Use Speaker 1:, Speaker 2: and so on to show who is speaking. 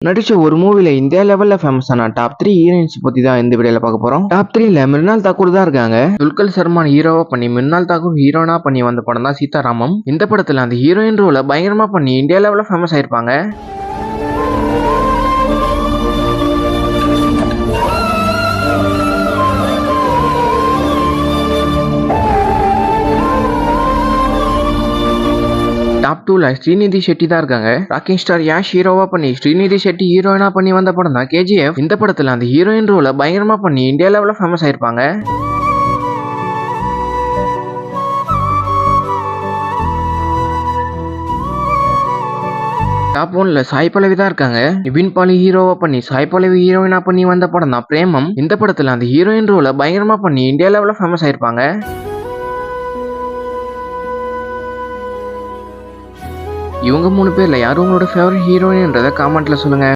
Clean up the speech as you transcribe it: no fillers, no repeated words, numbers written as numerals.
Speaker 1: நடிச்ச ஒரு மூவில இந்தியா லெவல்ல ஃபேமஸான டாப் 3 ஹீரோயின்ஸ் பத்தி தான் இந்த வீடியோல பார்க்க போறோம். டாப் 3ல மிருனால் தாக்கூர் தான் இருக்காங்க. துல்கர் சல்மான் ஹீரோவா பண்ணி மிருனால் தாக்கூர் ஹீரோனா பண்ணி வந்த படம் தான் சீதாராமம். இந்த படத்துல அந்த ஹீரோயின் ரோல பயங்கரமா பண்ணி இந்தியா லெவல்ல ஃபேமஸ் ஆயிருப்பாங்க. டாப் 2ல ஸ்ரீநிதி ஷெட்டி தான் இருக்காங்க. ராக்கிங் ஸ்டார் யாஷ் ஹீரோவா பண்ணி ஸ்ரீநிதி ஷெட்டி ஹீரோயினா பண்ணி வந்த படம் தான் கேஜிஎஃப். இந்த படத்துல அந்த ஹீரோயின் ரோல பயங்கரமா பண்ணி இந்தியா லெவல்ல ஃபேமஸ் ஆயிருப்பாங்க. டாப் 1ல சாய் பல்லவி தான் இருக்காங்க. நிவின் பாலி ஹீரோவா பண்ணி சாய் பல்லவி ஹீரோயினா பண்ணி வந்த படம் தான் பிரேமம். இந்த படத்துல அந்த ஹீரோயின் ரோல பயங்கரமா பண்ணி இந்தியா லெவல்ல ஃபேமஸ் ஆயிருப்பாங்க. இவங்க 3 பேர்ல யார் உங்களோட ஃபேவரட் ஹீரோயின்றத கமெண்ட்ல சொல்லுங்க.